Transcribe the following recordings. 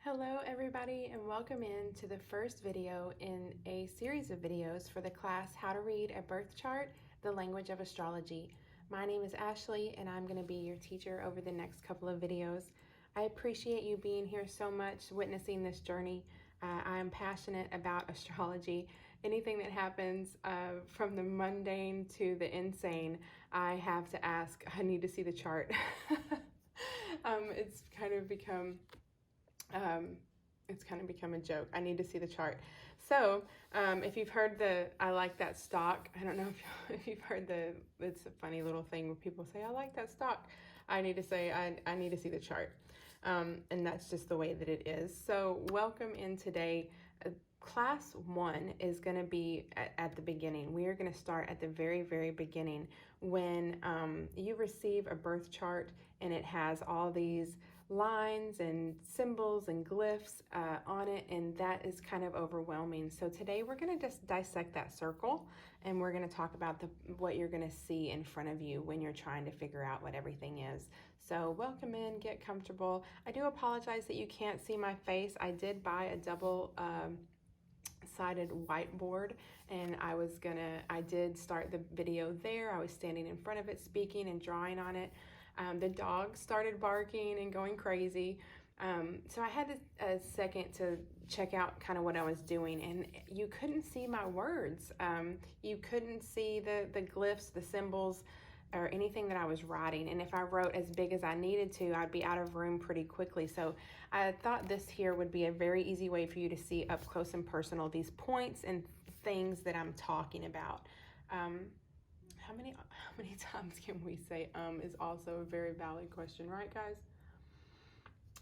Hello everybody and welcome in to the first video in a series of videos for the class How to Read a Birth Chart, the Language of Astrology. My name is Ashley and I'm going to be your teacher over the next couple of videos. I appreciate you being here so much, witnessing this journey. I am passionate about astrology. Anything that happens from the mundane to the insane, I have to ask, I need to see the chart. It's kind of become a joke. I need to see the chart. So if you've heard I like that stock, I don't know if you've heard it's a funny little thing where people say, I like that stock. I need to say, I need to see the chart. And that's just the way that it is. So welcome in today. Class 1 is going to be at the beginning. We are going to start at the very, very beginning when you receive a birth chart and it has all these lines and symbols and glyphs on it, and that is kind of overwhelming. So today we're going to just dissect that circle, and we're going to talk about what you're going to see in front of you when you're trying to figure out what everything is. So welcome in, get comfortable. I do apologize that you can't see my face. I did buy a double sided whiteboard, and I did start the video there. I was standing in front of it speaking and drawing on it. The dog started barking and going crazy, so I had a second to check out kind of what I was doing, and you couldn't see my words. You couldn't see the glyphs, the symbols, or anything that I was writing. And if I wrote as big as I needed to, I'd be out of room pretty quickly. So I thought this here would be a very easy way for you to see up close and personal these points and things that I'm talking about. How many times can we say is also a very valid question, right guys?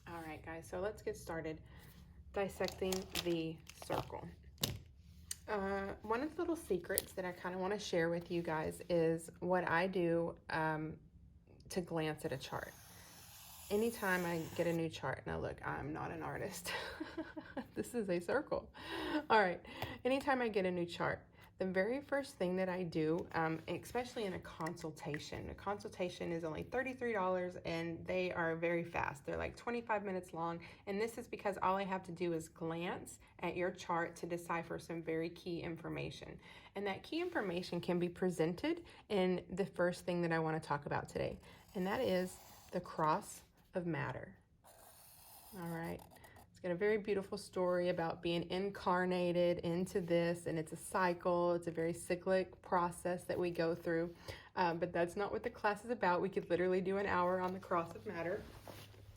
All right guys, so let's get started dissecting the circle. One of the little secrets that I kind of want to share with you guys is what I do to glance at a chart. Anytime I get a new chart, now look, I'm not an artist. This is a circle. All right, anytime I get a new chart, the very first thing that I do, especially in a consultation is only $33 and they are very fast. They're like 25 minutes long. And this is because all I have to do is glance at your chart to decipher some very key information. And that key information can be presented in the first thing that I want to talk about today. And that is the cross of matter. All right. Got a very beautiful story about being incarnated into this, and it's a cycle. It's a very cyclic process that we go through, but that's not what the class is about. We could literally do an hour on the cross of matter,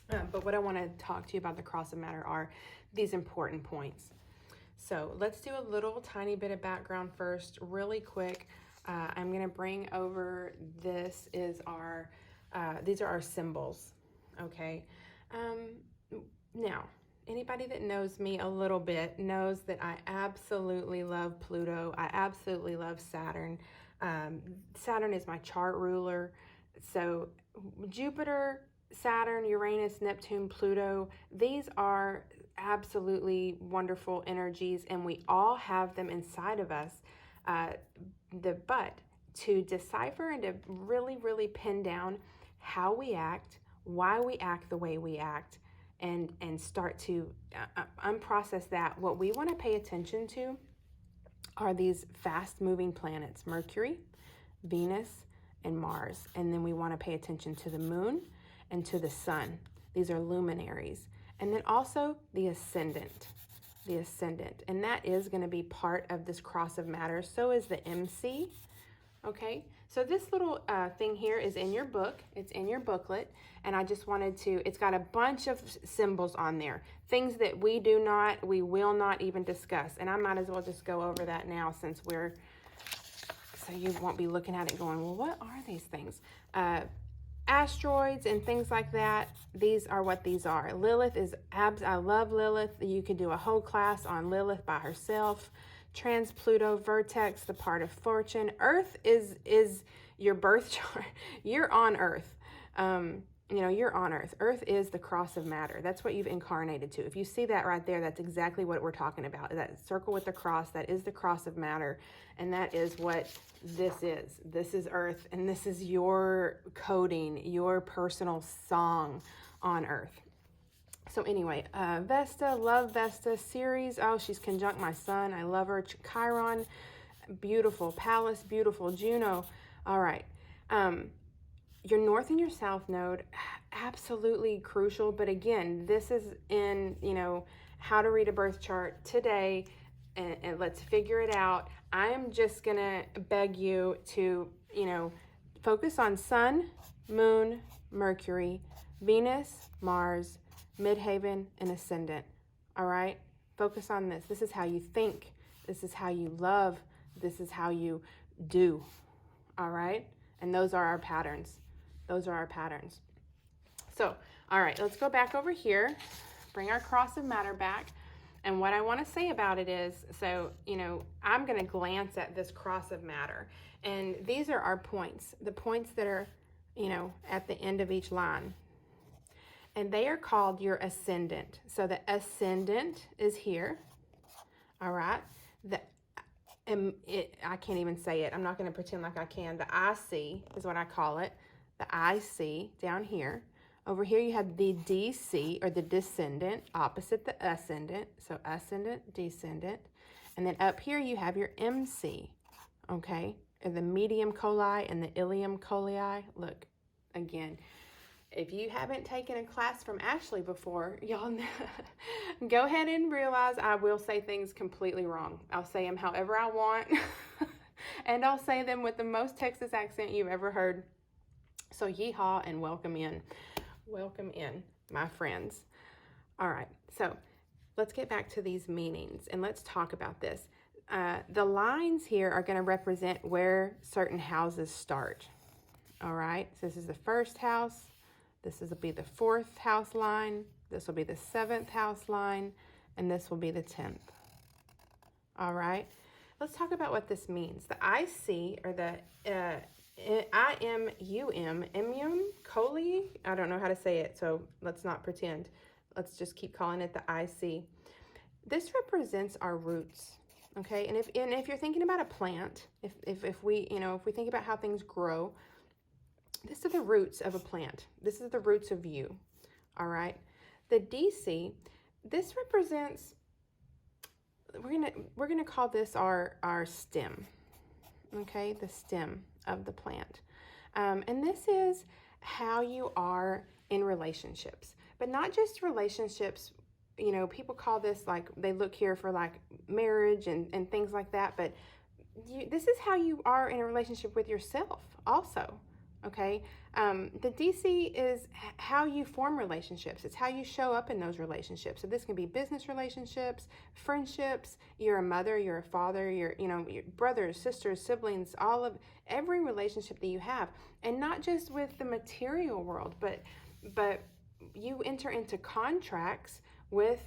but what I want to talk to you about the cross of matter are these important points. So let's do a little tiny bit of background first, really quick. I'm going to bring over, these are our symbols, okay? Now, anybody that knows me a little bit knows that I absolutely love Pluto. I absolutely love Saturn. Saturn is my chart ruler. So Jupiter, Saturn, Uranus, Neptune, Pluto, these are absolutely wonderful energies, and we all have them inside of us. But to decipher and to really, really pin down how we act, why we act the way we act, and start to unprocess that, what we want to pay attention to are these fast moving planets, Mercury, Venus, and Mars. And then we want to pay attention to the moon and to the sun. These are luminaries. And then also the ascendant. And that is going to be part of this cross of matter. So is the MC. Okay, so this little thing here is in your book. It's in your booklet, and I just wanted to, it's got a bunch of symbols on there, things that we will not even discuss. And I might as well just go over that now since so you won't be looking at it going, well, what are these things? Asteroids and things like that, these are what these are. Lilith is, I love Lilith. You could do a whole class on Lilith by herself. Trans-Pluto, vertex, the part of fortune. Earth is your birth chart. You're on Earth. You're on Earth. Earth is the cross of matter. That's what you've incarnated to. If you see that right there, that's exactly what we're talking about. That circle with the cross, that is the cross of matter. And that is what this is. This is Earth, and this is your coding, your personal song on Earth. So anyway, Vesta, love Vesta. Ceres, oh, she's conjunct my sun. I love her. Chiron, beautiful. Pallas, beautiful. Juno, all right. Your north and your south node, absolutely crucial. But again, this is in, how to read a birth chart today, and let's figure it out. I'm just going to beg you to, focus on sun, moon, Mercury, Venus, Mars, midheaven, and ascendant. All right? Focus on this. This is how you think. This is how you love. This is how you do. All right? And those are our patterns. Those are our patterns. So, all right, let's go back over here. Bring our cross of matter back. And what I want to say about it is, so, I'm going to glance at this cross of matter. And these are our points. The points that are, at the end of each line. And they are called your ascendant. So the ascendant is here. All right. I can't even say it. I'm not going to pretend like I can. The IC is what I call it. The IC down here. Over here you have the DC, or the descendant, opposite the ascendant. So ascendant, descendant. And then up here you have your MC, okay? And the medium coli and the ilium colii. Look, again, if you haven't taken a class from Ashley before, y'all know, go ahead and realize I will say things completely wrong. I'll say them however I want, and I'll say them with the most Texas accent you've ever heard. So yeehaw and welcome in. Welcome in, my friends. All right, so let's get back to these meanings, and let's talk about this. The lines here are going to represent where certain houses start. All right, so this is the first house. This will be the 4th house line. This will be the 7th house line. And this will be the 10th. All right. Let's talk about what this means. The IC, or the Immum Coli. I don't know how to say it, so let's not pretend. Let's just keep calling it the IC. This represents our roots. Okay. And if you're thinking about a plant, if we think about how things grow, these are the roots of a plant. This is the roots of you, all right? The DC, this represents, we're gonna call this our stem, okay? The stem of the plant. And this is how you are in relationships, but not just relationships. People call this, like, they look here for like marriage and things like that, but this is how you are in a relationship with yourself also. Okay, the DC is how you form relationships. It's how you show up in those relationships. So this can be business relationships, friendships. You're a mother, you're a father, your brothers, sisters, siblings, every relationship that you have, and not just with the material world, but you enter into contracts with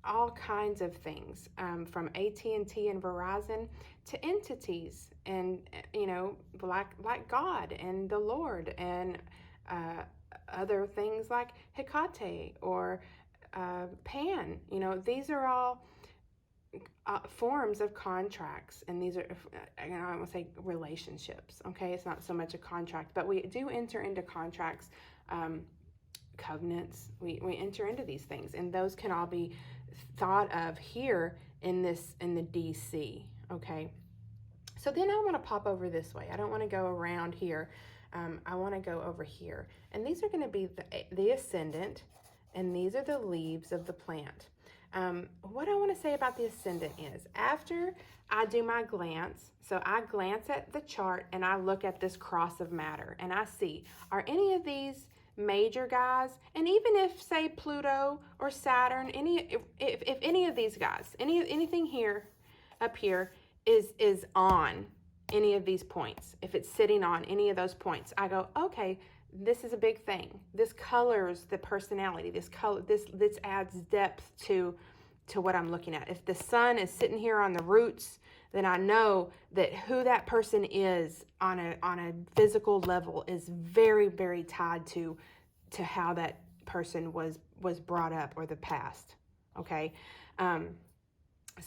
all kinds of things, from AT&T and Verizon to entities, and like God and the Lord, and other things like Hecate or Pan. These are all forms of contracts, and these are, I don't want to say relationships. Okay, it's not so much a contract, but we do enter into contracts, covenants. We enter into these things, and those can all be thought of here in the DC. Okay, so then I want to pop over this way. I don't want to go around here. I want to go over here, and these are going to be the ascendant, and these are the leaves of the plant. What I want to say about the ascendant is, after I do my glance, so I glance at the chart and I look at this cross of matter, and I see, are any of these major guys? And even if, say, Pluto or Saturn, if any of these guys, anything here, up here, is on any of these points, if it's sitting on any of those points, I go, okay, this is a big thing. This colors the personality. This adds depth to what I'm looking at. If the sun is sitting here on the roots, then I know that who that person is on a physical level is very, very tied to how that person was brought up, or the past. Okay.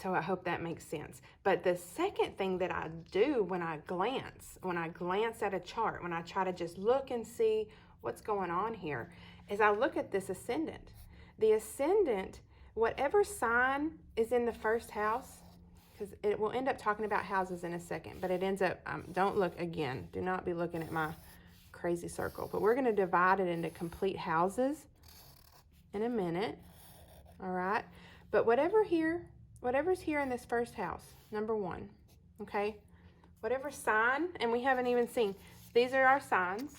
So I hope that makes sense. But the second thing that I do when I glance at a chart, when I try to just look and see what's going on here, is I look at this ascendant. The ascendant, whatever sign is in the first house, because it will end up talking about houses in a second, but it ends up, don't look again, do not be looking at my crazy circle, but we're going to divide it into complete houses in a minute, all right? But whatever's here in this first house, number 1, okay? Whatever sign, and we haven't even seen, these are our signs,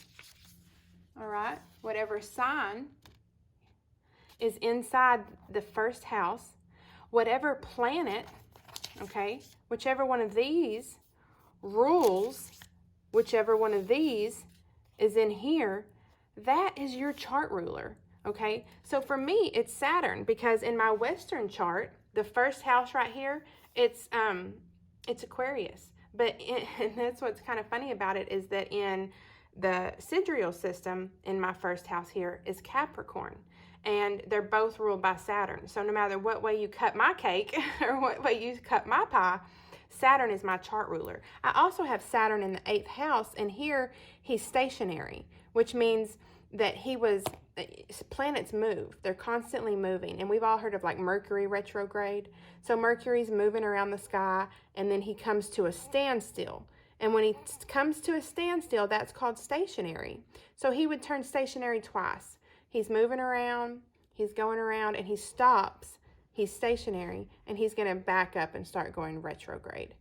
all right? Whatever sign is inside the first house, whatever planet, okay, whichever one of these rules, whichever one of these is in here, that is your chart ruler, okay? So for me, it's Saturn, because in my Western chart, the first house right here, it's Aquarius. And that's what's kind of funny about it, is that in the sidereal system, in my first house here, is Capricorn. And they're both ruled by Saturn. So no matter what way you cut my cake or what way you cut my pie, Saturn is my chart ruler. I also have Saturn in the 8th house, and here he's stationary, which means that planets move. They're constantly moving. And we've all heard of like Mercury retrograde. So Mercury's moving around the sky, and then he comes to a standstill. And when he comes to a standstill, that's called stationary. So he would turn stationary twice. He's moving around, he's going around, and he stops. He's stationary, and he's going to back up and start going retrograde.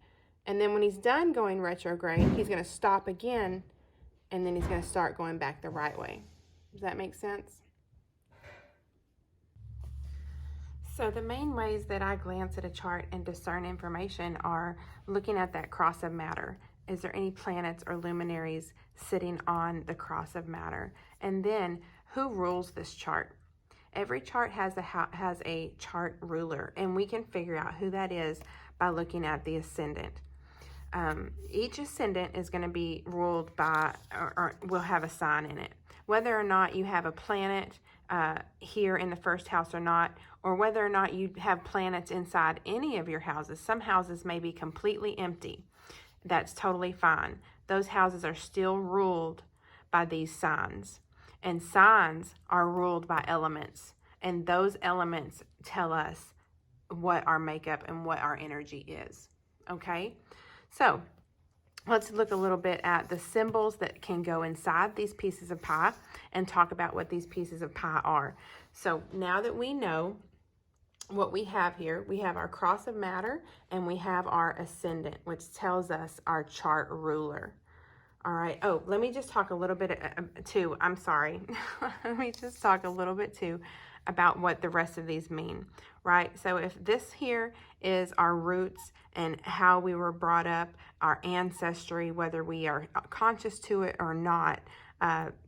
And then when he's done going retrograde, he's going to stop again, and then he's going to start going back the right way. Does that make sense? So the main ways that I glance at a chart and discern information are looking at that cross of matter. Is there any planets or luminaries sitting on the cross of matter? And then, who rules this chart? Every chart has a chart ruler, and we can figure out who that is by looking at the ascendant. Each ascendant is going to be ruled by, or will have a sign in it. Whether or not you have a planet here in the first house or not, or whether or not you have planets inside any of your houses. Some houses may be completely empty. That's totally fine. Those houses are still ruled by these signs. And signs are ruled by elements. And those elements tell us what our makeup and what our energy is. Okay? So, let's look a little bit at the symbols that can go inside these pieces of pie and talk about what these pieces of pie are. So, now that we know what we have here, we have our cross of matter and we have our ascendant, which tells us our chart ruler. All right. Oh, let me just talk a little bit too. I'm sorry. Let me just talk a little bit too about what the rest of these mean, right? So if this here is our roots and how we were brought up, our ancestry, whether we are conscious to it or not,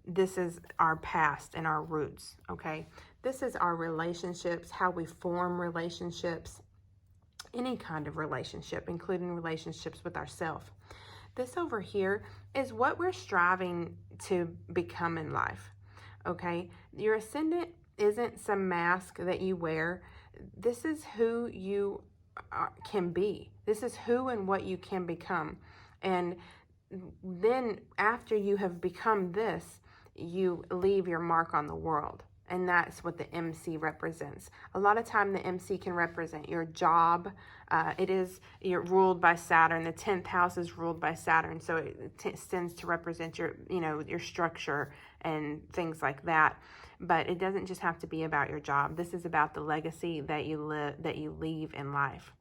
this is our past and our roots, okay? This is our relationships, how we form relationships, any kind of relationship, including relationships with ourselves. This over here is what we're striving to become in life, okay? Your ascendant isn't some mask that you wear. This is who you can be. This is who and what you can become. And then after you have become this, you leave your mark on the world. And that's what the MC represents. A lot of time the MC can represent your job. You're ruled by Saturn. The 10th house is ruled by Saturn. So it tends to represent your structure and things like that. But it doesn't just have to be about your job. This is about the legacy that you leave in life.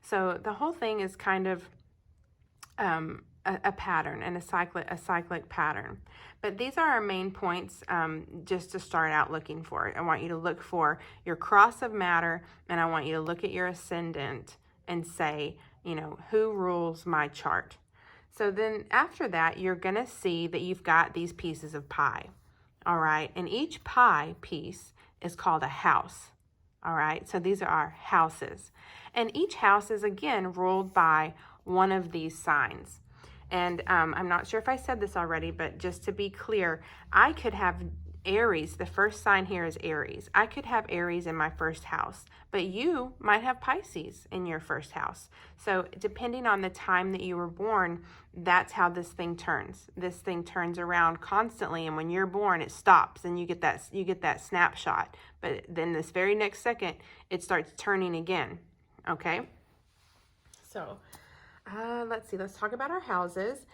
So the whole thing is kind of a pattern and a cyclic pattern. But these are our main points just to start out looking for it. I want you to look for your cross of matter, and I want you to look at your ascendant and say, who rules my chart? So then after that, you're going to see that you've got these pieces of pie, all right? And each pie piece is called a house, all right? So these are our houses. And each house is, again, ruled by one of these signs. And I'm not sure if I said this already, but just to be clear, I could have Aries, the first sign here is Aries. I could have Aries in my first house, but you might have Pisces in your first house. So depending on the time that you were born, that's how this thing turns. This thing turns around constantly, and when you're born, it stops, and you get that snapshot. But then this very next second, it starts turning again. Okay. So let's see. Let's talk about our houses.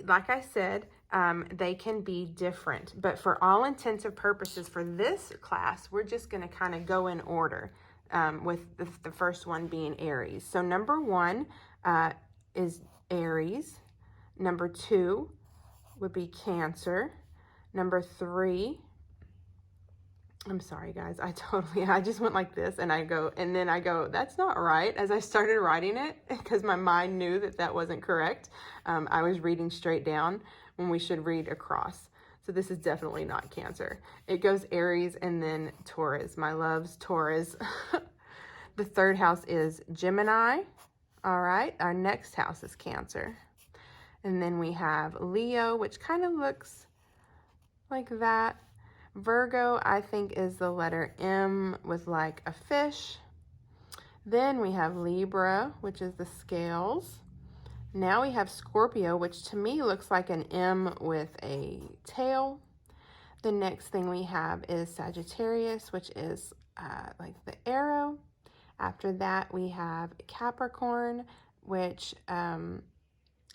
Like I said, they can be different, but for all intents and purposes for this class, we're just going to kind of go in order, with the first one being Aries. So number 1 is Aries. Number 2 would be Cancer. Number 3, I'm sorry guys, I just went like this, and then I go, that's not right, as I started writing it, because my mind knew that wasn't correct. I was reading straight down when we should read across. So this is definitely not Cancer. It goes Aries and then Taurus. My loves, Taurus. The third house is Gemini. All right, our next house is Cancer. And then we have Leo, which kind of looks like that. Virgo, I think, is the letter M with like a fish. Then we have Libra, which is the scales. Now we have Scorpio, which to me looks like an M with a tail. The next thing we have is Sagittarius, which is like the arrow. After that, we have Capricorn, which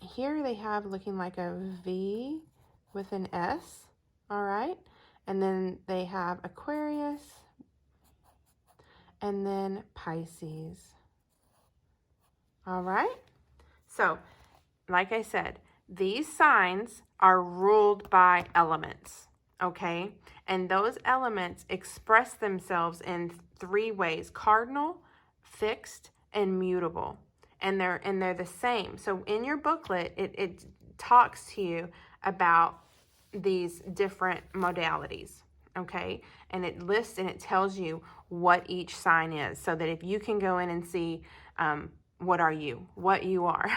here they have looking like a V with an S. All right. And then they have Aquarius, and then Pisces. All right. So, like I said, these signs are ruled by elements, okay? And those elements express themselves in 3 ways: cardinal, fixed, and mutable. And they're the same. So in your booklet, it talks to you about these different modalities, okay? And it lists and it tells you what each sign is, so that if you can go in and see what you are.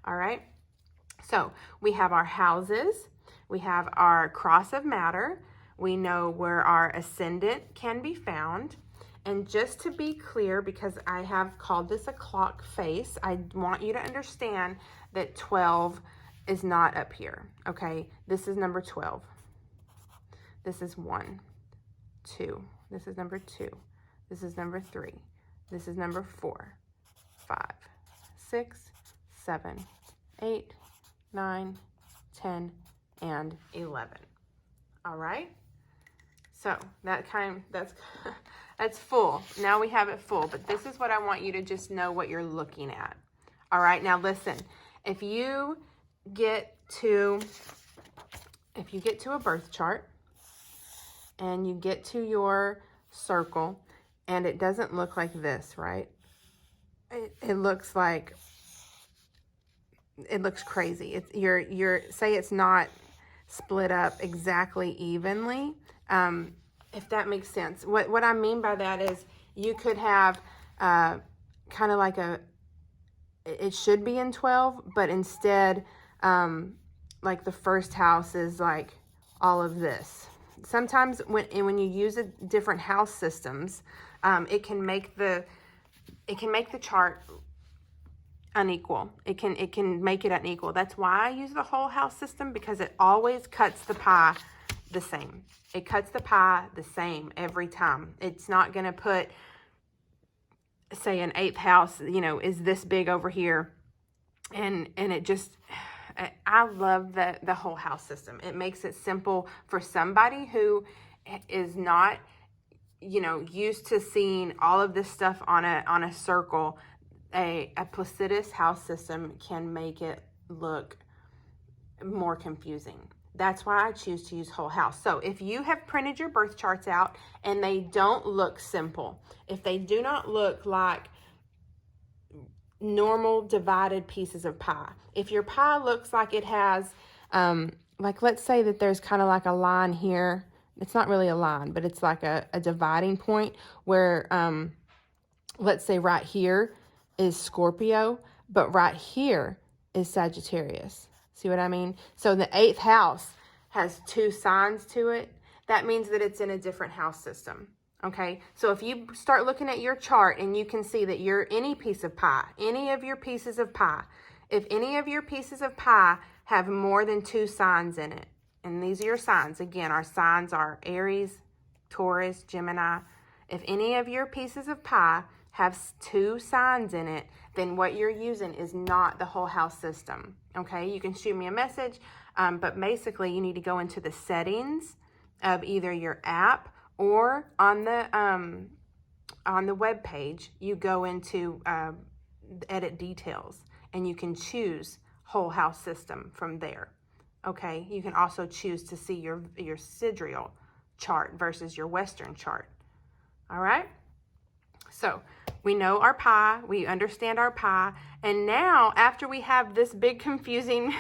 All right. So we have our houses, we have our cross of matter, we know where our ascendant can be found. And just to be clear, because I have called this a clock face, I want you to understand that 12 is not up here, okay? This is number 12. This is 1, 2. This is number 2. This is number 3. This is number 4, 5, 6, 7, 8, 9, 10, and 11. All right? So that's full. Now we have it full, but this is what I want you to just know what you're looking at. All right? Now listen, if you get to a birth chart and you get to your circle and it doesn't look like this, right? It looks like, it looks crazy. It's say it's not split up exactly evenly. If that makes sense. What I mean by that is you could have kind of like it should be in 12, but instead like the first house is like all of this. Sometimes when you use different house systems, it can make the chart unequal. It can make it unequal. That's why I use the whole house system, because it always cuts the pie the same. It cuts the pie the same every time. It's not going to put, say, an 8th house, is this big over here, and it just, I love the whole house system. It makes it simple for somebody who is not, used to seeing all of this stuff on a circle. A Placidus house system can make it look more confusing. That's why I choose to use whole house. So if you have printed your birth charts out and they don't look simple, if they do not look like normal divided pieces of pie, if your pie looks like it has, like let's say that there's kind of like a line here. It's not really a line, but it's like a dividing point where, let's say right here is Scorpio, but right here is Sagittarius. See what I mean? So the 8th house has 2 signs to it. that means that it's in a different house system. Okay, so if you start looking at your chart and you can see that you're any piece of pie, any of your pieces of pie, if any of your pieces of pie have more than 2 signs in it, and these are your signs. Again, our signs are Aries, Taurus, Gemini. If any of your pieces of pie have 2 signs in it, then what you're using is not the whole house system. Okay, you can shoot me a message, but basically you need to go into the settings of either your app or on the web page. You go into edit details, and you can choose whole house system from there. Okay, you can also choose to see your sidereal chart versus your Western chart. All right, so we know our pie, we understand our pie, and now after we have this big confusing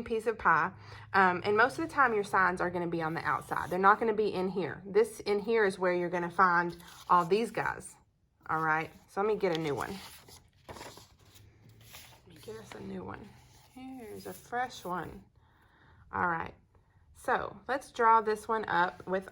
piece of pie, and most of the time your signs are going to be on the outside. They're not going to be in here. This in here is where you're going to find all these guys. All right, so let me get a new one. Let me get us a new one. Here's a fresh one. All right, so let's draw this one up with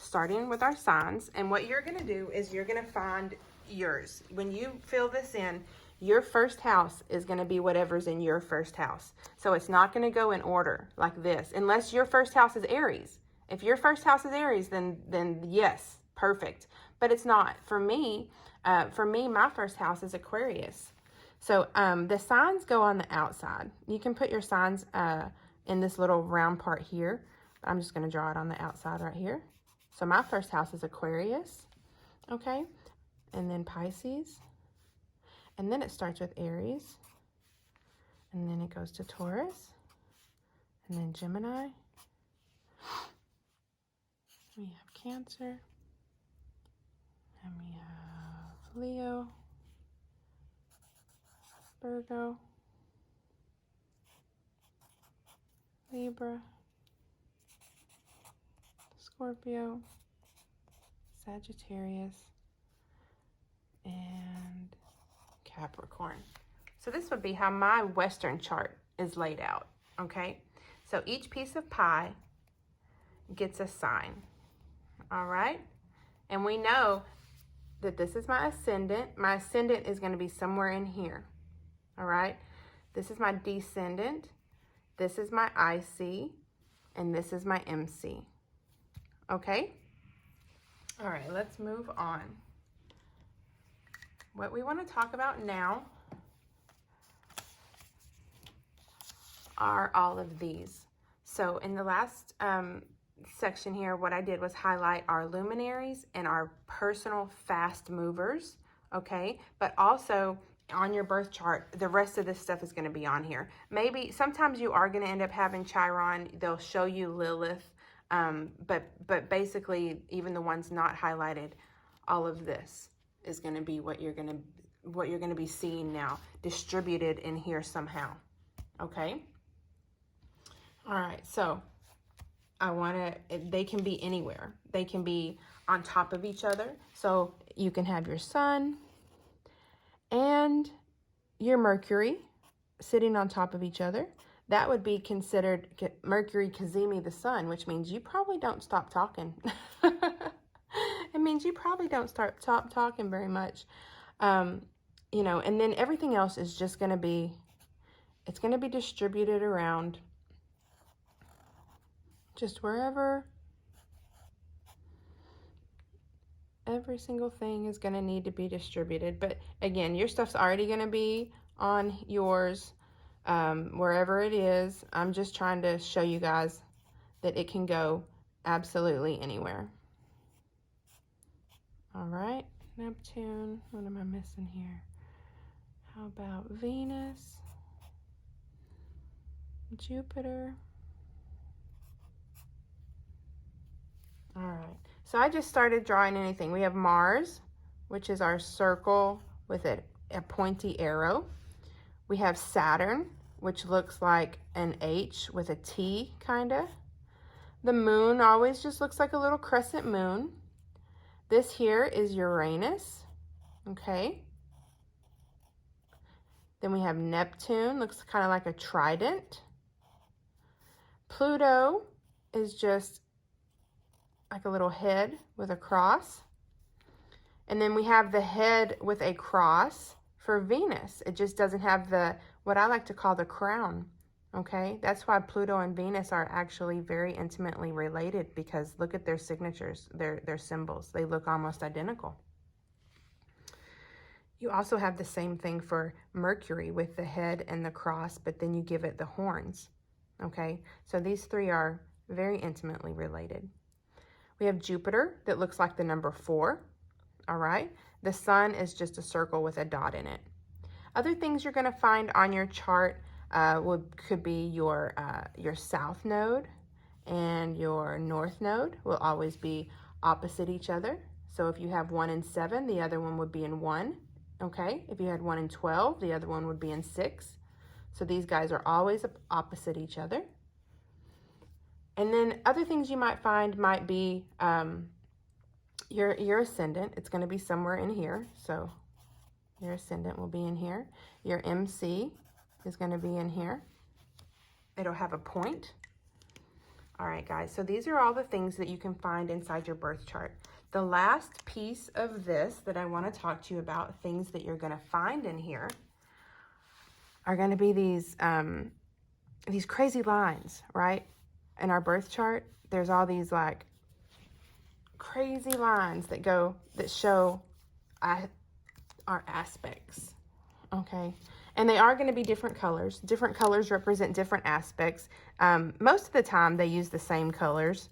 starting with our signs. And what you're gonna do is you're gonna find yours. When you fill this in, your first house is gonna be whatever's in your first house. So it's not gonna go in order like this, unless your first house is Aries. If your first house is Aries, then yes, perfect. But it's not. For me, my first house is Aquarius. So the signs go on the outside. You can put your signs in this little round part here. I'm just going to draw it on the outside right here. So my first house is Aquarius, okay? And then Pisces. And then it starts with Aries. And then it goes to Taurus. And then Gemini. We have Cancer. And we have Leo. Virgo. Libra. Scorpio, Sagittarius, and Capricorn. So this would be how my Western chart is laid out, okay? So each piece of pie gets a sign, all right? And we know that this is my ascendant. My ascendant is going to be somewhere in here, all right? This is my descendant. This is my IC, and this is my MC. Okay, all right, let's move on. What we want to talk about now are all of these. So in the last section here, what I did was highlight our luminaries and our personal fast movers, okay? But also on your birth chart, the rest of this stuff is going to be on here. Maybe sometimes you are going to end up having Chiron. They'll show you Lilith. But basically, even the ones not highlighted, all of this is going to be what you're going to be seeing now, distributed in here somehow. Okay. All right. So they can be anywhere. They can be on top of each other. So you can have your sun and your Mercury sitting on top of each other. That would be considered Mercury Cazimi the sun, which means you probably don't stop talking. It means you probably don't stop talking very much. You know, and then everything else is just going to be, it's going to be distributed around just wherever. Every single thing is going to need to be distributed. But again, your stuff's already going to be on yours. Wherever it is. I'm just trying to show you guys that it can go absolutely anywhere. All right, Neptune. What am I missing here? How about Venus? Jupiter. All right, so I just started drawing anything. We have Mars, which is our circle with a pointy arrow. We have Saturn, which looks like an H with a T, kind of. The moon always just looks like a little crescent moon. This here is Uranus, okay? Then we have Neptune, looks kind of like a trident. Pluto is just like a little head with a cross. And then we have the head with a cross for Venus. It just doesn't have the, what I like to call the crown, okay? That's why Pluto and Venus are actually very intimately related, because look at their signatures, their symbols. They look almost identical. You also have the same thing for Mercury with the head and the cross, but then you give it the horns, okay? So these three are very intimately related. We have Jupiter that looks like the number 4. All right, the sun is just a circle with a dot in it. Other things you're going to find on your chart could be your south node and your north node will always be opposite each other. So if you have 1 in 7, the other one would be in 1. Okay, if you had 1 in 12, the other one would be in 6. So these guys are always opposite each other. And then other things you might find might be your ascendant. It's going to be somewhere in here. So your ascendant will be in here. Your MC is going to be in here. It'll have a point. All right, guys. So these are all the things that you can find inside your birth chart. The last piece of this that I want to talk to you about, things that you're going to find in here, are going to be these crazy lines, right? In our birth chart, there's all these like crazy lines that show our aspects, okay? And they are going to be different colors. Different colors represent different aspects. Most of the time they use the same colors,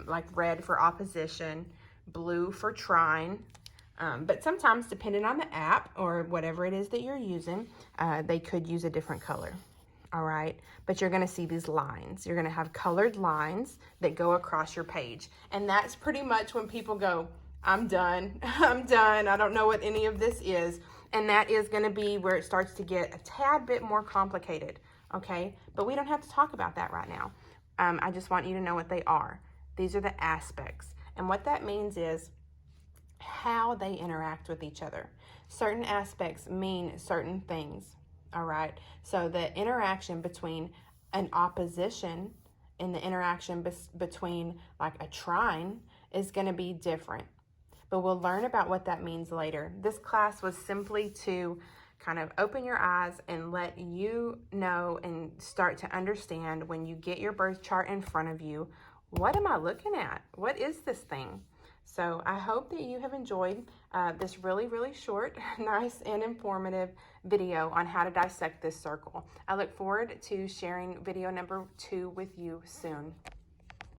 like red for opposition, blue for trine, but sometimes depending on the app or whatever it is that you're using, they could use a different color. All right, but you're going to see these lines. You're going to have colored lines that go across your page. And that's pretty much when people go, I'm done. I'm done. I don't know what any of this is. And that is going to be where it starts to get a tad bit more complicated. Okay, but we don't have to talk about that right now. I just want you to know what they are. These are the aspects. And what that means is how they interact with each other. Certain aspects mean certain things. All right, so the interaction between an opposition and the interaction between like a trine is going to be different. But we'll learn about what that means later. This class was simply to kind of open your eyes and let you know and start to understand when you get your birth chart in front of you, what am I looking at? What is this thing? So I hope that you have enjoyed this really, really short, nice, and informative video on how to dissect this circle. I look forward to sharing video number 2 with you soon.